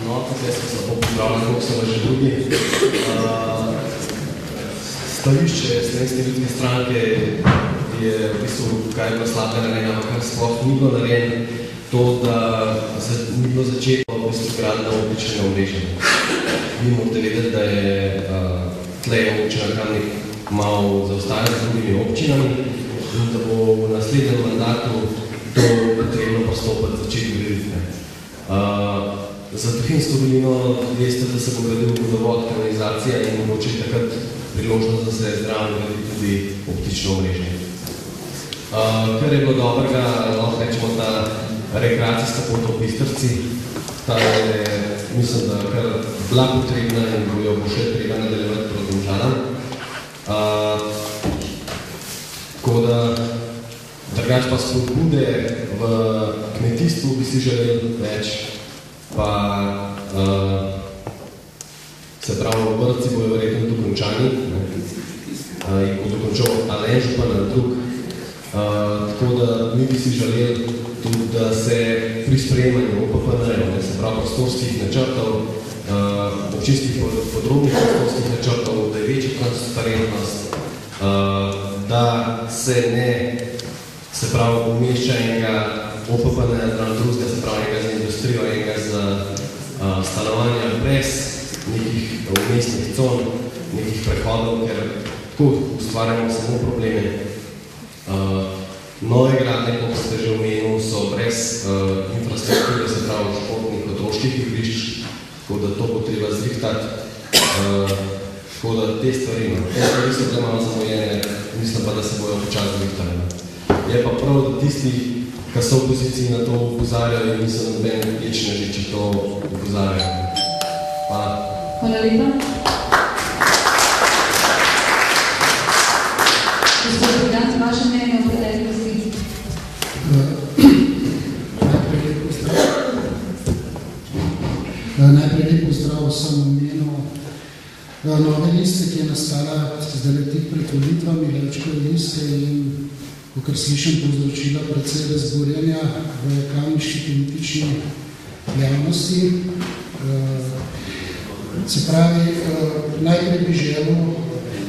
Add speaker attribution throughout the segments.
Speaker 1: No, tukaj sem slabo pozdravljen, koliko so že drugi. Stališče Slovenske ljudske stranke je v bistvu, kaj je bilo slabega narejeno, kar sploh ni bilo narejeno, to, da ni bilo začeto v bistvu gradno obličnega omrežja. Vi morate vedeti, da je tlej občina Kamnik malo zaostajala z drugimi občinami in da bo v naslednjem mandatu to potrebno postopati začeti graditi. Za Tuhinjsko dolino veste, da se bo gradil vodovod, kanalizacija in mogoče takrat priložnost, da se zdravo gradi tudi optično omrežje. Kar je bilo dobrega, lahko rečemo ta rekreacijska pot v Bistrci, ta je, mislim, da kar bila potrebna in jo bo še treba nadaljevati proti Domžalam. Tako da, drugač pa spodbude v kmetijstvu bi si želeli več, pa se pravi, vrtci bojo verjetno dokončani, in bo dokončal Alen Župan ali drug. Tako da mi bi si želeli tudi, da se pri sprejemanju OPPN-jev, se pravi prostorskih načrtov, občinskih podrobnih prostorskih načrtov, da je večja transparentnost, da se ne, se pravi, umešča enega OPPN-ja, drugega, se pravi, enega za industrijo, enega za stanovanja brez nekih umestnih con, nekih prehodov, ker tako ustvarjamo samo probleme. Nove gradnje, kot ste že omenili, so brez infrastrukture, se pravi športnih otroških igrišč, tako da to bo treba zrihtati, tako da te stvari so bile malo zamojene, mislim pa, da se bojo počas zrihtali. Je pa prav, da tisti, ki so v opoziciji na to upozarjajo in niso noben večneži, če to upozarjajo. Hvala.
Speaker 2: Hvala lepa. Gospod Bogdan, vaše mnenje o preteklosti?
Speaker 3: Najprej lep pozdrav vsem v imenu nove liste, ki je nastala zdaj tik pred volitvami, Levčke liste in, kakor slišim, povzročila precej razborjenja v kamniški politični javnosti. Se pravi, najprej bi želel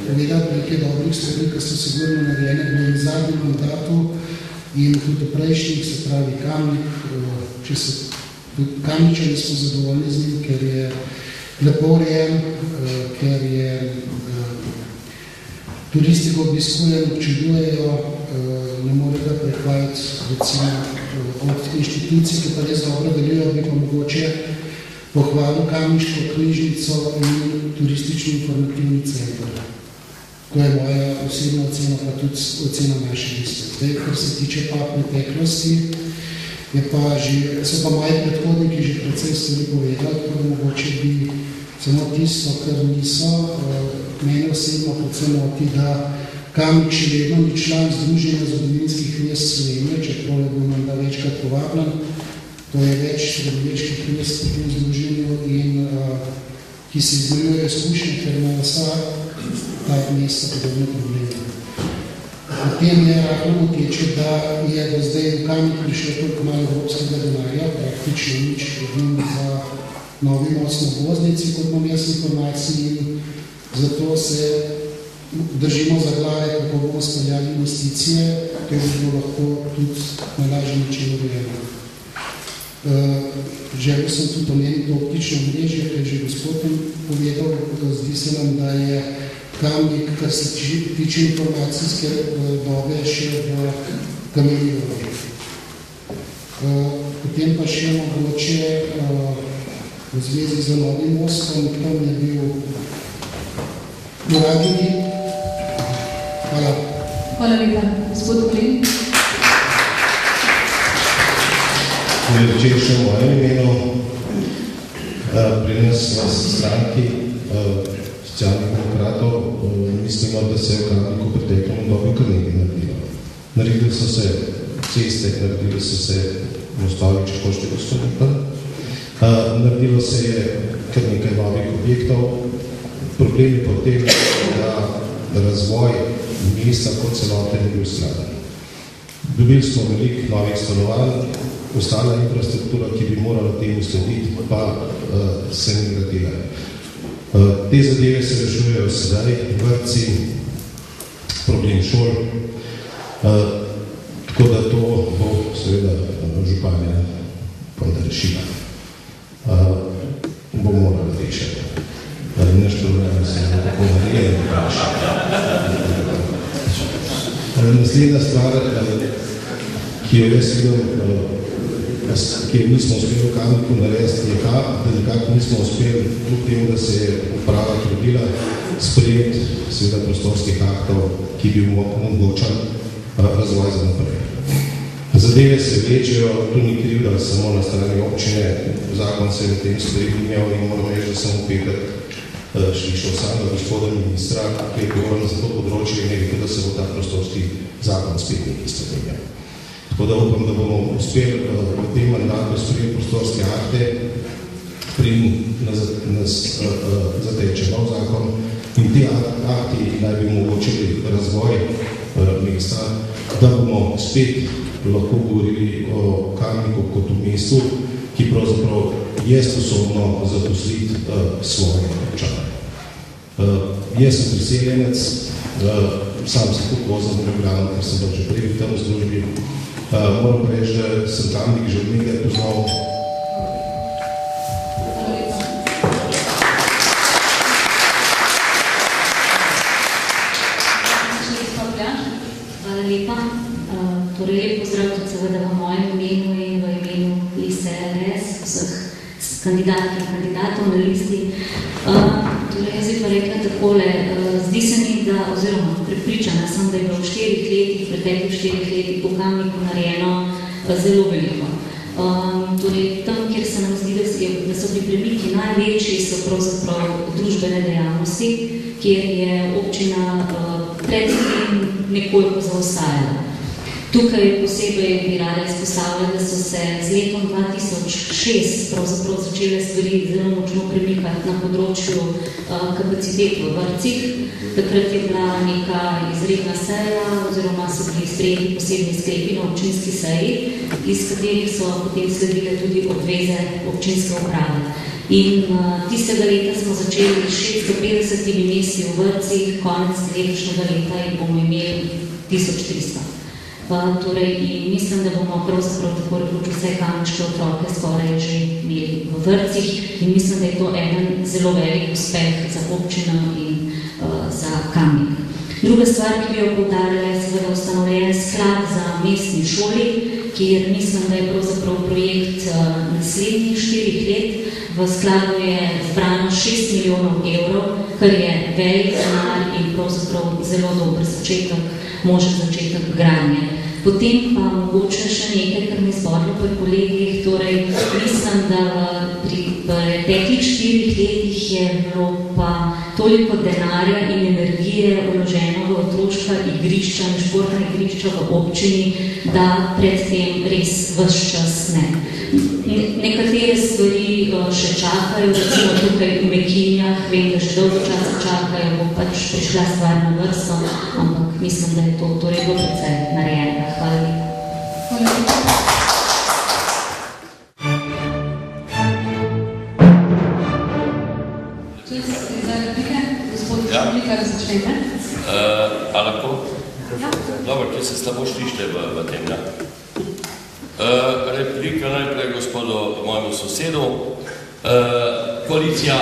Speaker 3: povedati nekaj dobrih stvari, ki so sigurno narejene v zadnjem mandatu in tudi prejšnjih, se pravi Kamnik, če se tudi Kamničani smo zadovoljni z njim, ker je lepo urejen, ker je turisti ga obiskujejo, občudujejo, ne more ga prehvajati recimo od inštitucij, ki pa res dobro delujejo, bi pa mogoče pohvalil Kamniško knjižnico in turistični informativni center. To je moja osebna ocena, pa tudi ocena naše liste. Zdaj, kar se tiče pa preteklosti, so pa moji predhodniki že precej stvari povedali, tako da mogoče bi samo tisto, kar niso, meni osebno predvsem oti, da Kamnik še vedno ni član Združenja zgodovinskih mest Slovenije, čeprav je bil menda večkrat povabljen. To je več sredovečkih mest v tem združenju in ki se izmenjujejo izkušnje, ker ima vsa ta mesta podobne probleme. Potem je rahlo moteče, da je do zdaj v Kamnik prišlo toliko malo evropskega denarja, praktično nič za novi most na Goznici, kot imam jaz informacij, in zato se držimo za glave, kako bomo speljali investicije, to bi bilo lahko tudi na lažji način urejeno. Želel sem tudi omeniti optično mrežje, ker že gospod povedal, zdi se nam, da je Kamnik, kar se tiče informacijske dobe, še v kamenju. Potem pa še mogoče v zvezi z novim mostom, tam je bil uradniki. Hvala.
Speaker 2: Hvala lepa. Gospod Kolin.
Speaker 4: Tudi začel še v mojem imenu. Pri nas v stranki socialnih demokratov mislimo, da se je v Kamniku v preteklem obdobju kar nekaj naredilo. Naredili so se ceste, naredili so se mostovi, če hočete gospoditi. Naredilo se je kar nekaj novih objektov. Problem je potem, da razvoj mesta kot celote ni bil skladen. Dobili smo veliko novih stanovanj, ostala infrastruktura, ki bi morala temu slediti, pa se ne gradila. Te zadeve se rešujejo sedaj, vrtci, problem šol, tako da to bo seveda županja da rešila. Bo morala rešiti. Naš problem se je tako naredil. Naslednja stvar, ki jo jaz vidim, ki jo nismo uspeli v Kamniku narediti, je ta, da nekako nismo uspeli, kljub temu, da se je uprava trudila, sprejeti seveda prostorskih aktov, ki bi omogočali razvoj za naprej. Zadeve se vlečejo, tu ni krivda samo na strani občine, zakon se je v tem spreminjal in moram reči, da sem v petek šlišal sam na gospoda ministra, ki je govoril za to področje in rekel, da se bo ta prostorski zakon spet nekaj spreminjal. Tako da upam, da bomo uspeli v tem mandatu sprejeti prostorske akte, nas zateče nov zakon in te akti naj bi omogočili razvoj mesta, da bomo spet lahko govorili o Kamniku kot v mestu, ki pravzaprav je sposobno zaposliti svoje občane. Jaz sem priseljenec, sam se tudi vozim v Ljubljano, ker sem že prej v tem službi. Moram reči, da sem Kamnik že od nekaj poznal.
Speaker 5: Hvala lepa. Torej, lep pozdrav tudi seveda v mojem imenu in v imenu liste LS, vseh kandidatk in kandidatov na listi. Torej, jaz bi pa rekla takole, zdi se mi, da, oziroma prepričana sem, da je bilo v preteklih 4 letih po Kamniku narejeno zelo veliko. Torej, tam, kjer se nam zdi, da so bili premiki največji, so pravzaprav družbene dejavnosti, kjer je občina pred tem nekoliko zaostajala. Tukaj posebej bi rada izpostavila, da so se z letom 2006 pravzaprav začele stvari zelo močno premikati na področju kapacitet v vrtcih. Takrat je bila neka izredna seja, oziroma so bili sprejeti posebni sklepi na občinski seji, iz katerih so potem sledile tudi obveze občinske uprave. In tistega leta smo začeli 650 mesti v vrtcih, konec letošnjega leta in bomo imeli 1300. Torej, in mislim, da bomo pravzaprav tako rekoč vse kamniške otroke skoraj že imeli v vrtcih in mislim, da je to eden zelo velik uspeh za občino in za Kamnik. Druga stvar, ki bi jo poudarila, je seveda ustanovljen sklad za mestni šoli, kjer mislim, da je pravzaprav projekt naslednjih 4 let. V skladu je zbrano 6 milijonov evrov, kar je velik denar in pravzaprav zelo dober začetek, možen začetek gradnje. Potem pa mogoče še nekaj, kar mi zbodilo pri kolegih, torej mislim, da pri preteklih 4 letih je bilo pa toliko denarja in energije vloženo v otroška igrišča in športna igrišča v občini, da predtem res ves čas ne. Nekatere stvari še čakajo, recimo tukaj v Mekinjah, vem, da že dolgo časa čakajo, bo pač prišla stvar na vrsto, ampak mislim, da je to torej bo precej narejeno. Hvala lepa.
Speaker 2: Hvala lepa. Kar začnete?
Speaker 6: A lahko? Dobro, če se slabo slište v tem, ja. Replika najprej gospodu mojemu sosedu. Koalicija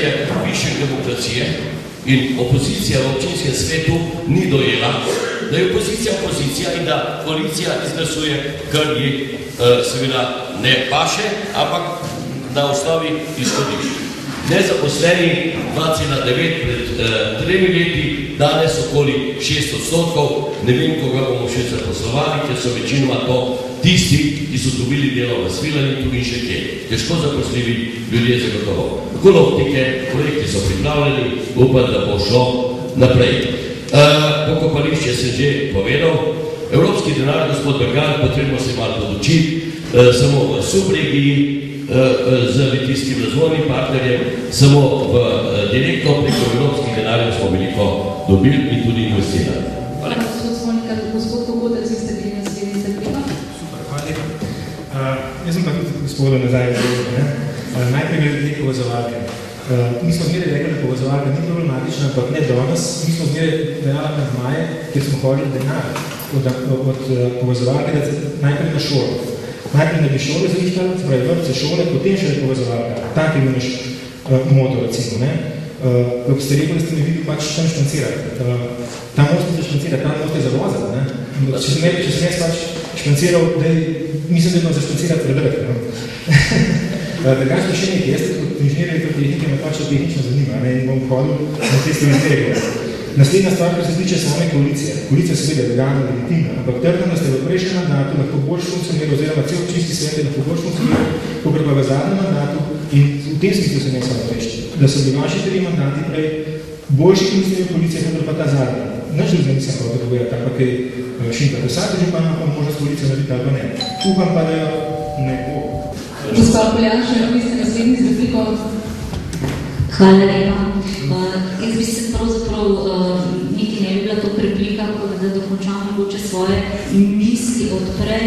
Speaker 6: je višek demokracije in opozicija v občinskem svetu ni dojela, da je opozicija in da koalicija izglasuje, kar ji seveda ne paše, ampak na osnovi izhodišč. Nezaposleni 2,9 pred 3 leti, danes okoli 6%, ne vem, koga bomo še zaposlovali, ker so večinoma to tisti, ki so dobili delo v Svilaniku in še kje. Težko zaposljivi ljudje zagotovo. Koloptike, projekti so pripravljeni, upam, da bo šlo naprej. Pokopališče sem že povedal, evropski denar, gospod Bergan, potrebno se malo podučiti, samo v subregiji, z litijskim razvojnim partnerjem, samo direktno preko evropskih denarjev smo veliko dobili in tudi investirali. Hvala.
Speaker 7: jaz sem pa tudi gospodo nazaj ne? Najprej glede povezovalke. Mi smo zmeraj rekli, da povezovalka ni problematična, ampak ne danes, mi smo zmeraj dejali na zmaje, kjer smo hodili denar od povezovalke, da najprej na šolo. Najprej ne bi šole zrištali, se pravi vrtce šole, potem še je povezovalka. Tak je imaš moto, recimo, ne? Kako ste rekli, da ste mi videli pač tam špancirati. Ta most je za špancirati, ta most je za vozati, ne? Če sem jaz pač španciral, mislim, da je za špancirati predrk, ne? Drugač pa še nekaj, jaz kot inženir elektrotehnike me pač tehnično zanima, ne, in bom hodil na te stvari. Naslednja stvar, kar se tiče same koalicije. Koalicija seveda legalna, legitimna, ampak trdno, da ste v prejšnjem mandatu lahko bolj funkcioniral, oziroma cel občinski svet je lahko bolj funkcioniral, kot pa v zadnjem mandatu, in v tem smislu se ne samo reči, da so bili vaši 3 mandati prej boljši funkcioniral koalicije, kot pa ta zadnja. Nič drugega nisem prav tako povedati, ampak je šimpa. Vsake župana pa možnost koalicija narediti ali pa ne. Upam pa, da jo ne bo.
Speaker 2: Gospod Poljan, še vi ste naslednji z repliko.
Speaker 5: Hvala lepa. Jaz bi se pravzaprav niti ne bi bila to replika, da dokončam mogoče svoje misli odprej.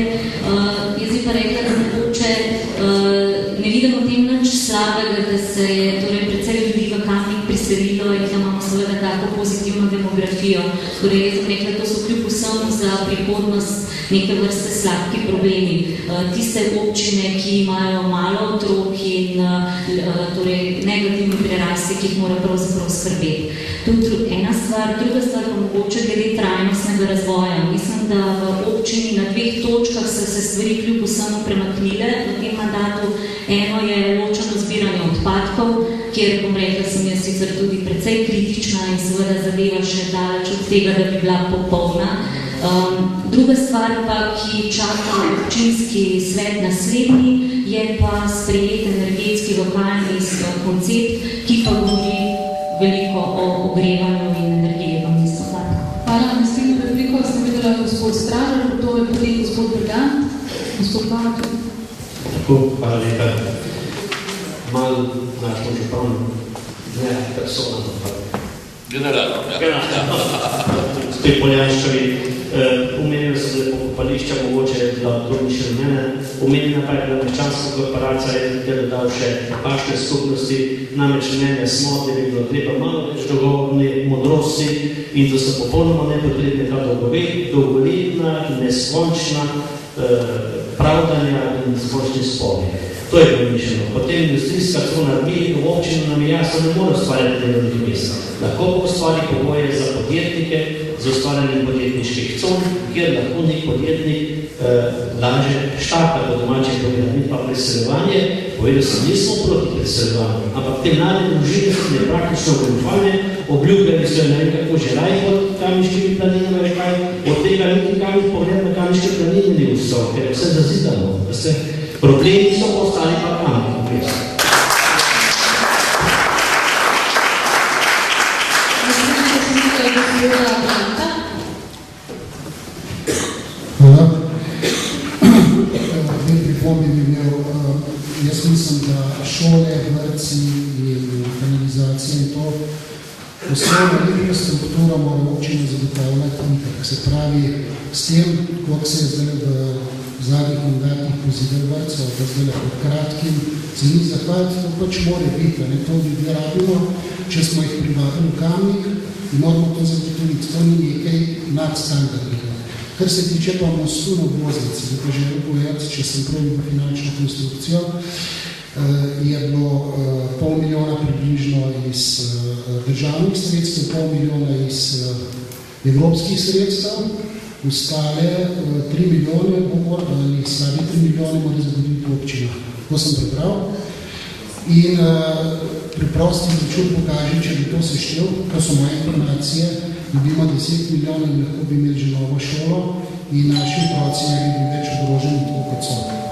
Speaker 5: Jaz bi pa rekla, da mogoče ne vidim v tem nič slabega, da se je torej predvsej ljudi v Kamnik priselilo in da imamo seveda tako pozitivno demografijo. Torej jaz bi rekla, to so kljub vsemu za prihodnost neke vrste sladki problemi. Tiste občine, ki imajo malo otrok in torej negativni prerasti, ki jih mora pravzaprav skrbeti. To je ena stvar. Druga stvar pa mogoče glede trajnostnega razvoja. Mislim, da v občini na 2 točkah so se stvari kljub vsemu premaknile v tem mandatu. Eno je ločeno zbiranje odpadkov, kjer, bom rekla, sem jaz sicer tudi precej kritična in seveda zadeva še daleč od tega, da bi bila popolna. Druga stvar pa, ki čaka občinski svet naslednji, je pa sprejet energetski lokalni koncept, ki pa govori veliko o ogrevanju in energiji v mestu.
Speaker 2: Hvala. Naslednjo repliko sem videla gospod Stražar, to je potem gospod Brigant. Gospod Pavat.
Speaker 8: Tako, hvala lepa. Malo našo županu, ne persona,
Speaker 6: generalno, ja.
Speaker 8: Spet Poljanščevi, omenili so le pokopališča, mogoče je bila to ni še mene. Omenjena pa je bila meščanska korporacija, je tudi dal še pašne skupnosti, namreč mnenja smo, da bi bilo treba malo več dogovorne modrosti in da so popolnoma nepotrebne ta dolgoletna, neskončna pravdanja in neskončni spori. To je pomišljeno. Potem industrijska cona v občini nam je jasno, ne more ustvarjati delovnih mest. Lahko bo ustvari pogoje za podjetnike, za ustvarjanje podjetniških con, kjer lahko nek podjetnik laže štaka po domačih programih pa preseljevanje. Povedal sem, nismo proti preseljevanju, ampak te mlade družine so nepraktično goljufane, obljubljali so ne vem kako že raj pod Kamniškimi planinami, rekaj, od tega niti Kamnik pogled na Kamniške planine ni vstal, ker je vse zazidano. Problemi so ostali pa Kamnik.
Speaker 3: Hvala. Dve pripombi bi imel. Jaz mislim, da šole, vrtci in kanalizacije in to osnovno infrastrukturo mora občina zagotavljati itak. Se pravi, s tem, koliko se je zdaj v zadnjih mandatih pozidel vrtcev, pa zdaj pod kratkim, se ni zahvaliti, to pač mora biti, ne to ljudje rabimo, če smo jih privabili v Kamnik in moramo to zagotoviti, to ni nekaj nadstandardnega. Kar se tiče pa mostu na obvoznici, da pa želim povedati, če sem pravi v finančno konstrukcijo, je bilo 500 000 približno iz državnih sredstev, 500 000 iz evropskih sredstev, ostale 3 milijone, slabi 3 milijone mora zagotoviti v občinah. To sem prebral. In preprosti račun pokaže, če bi to seštel, to so moje informacije, dobimo 10 milijonov in lahko bi imeli že novo šolo in naši otroci ne bi več ogroženi tako kot so.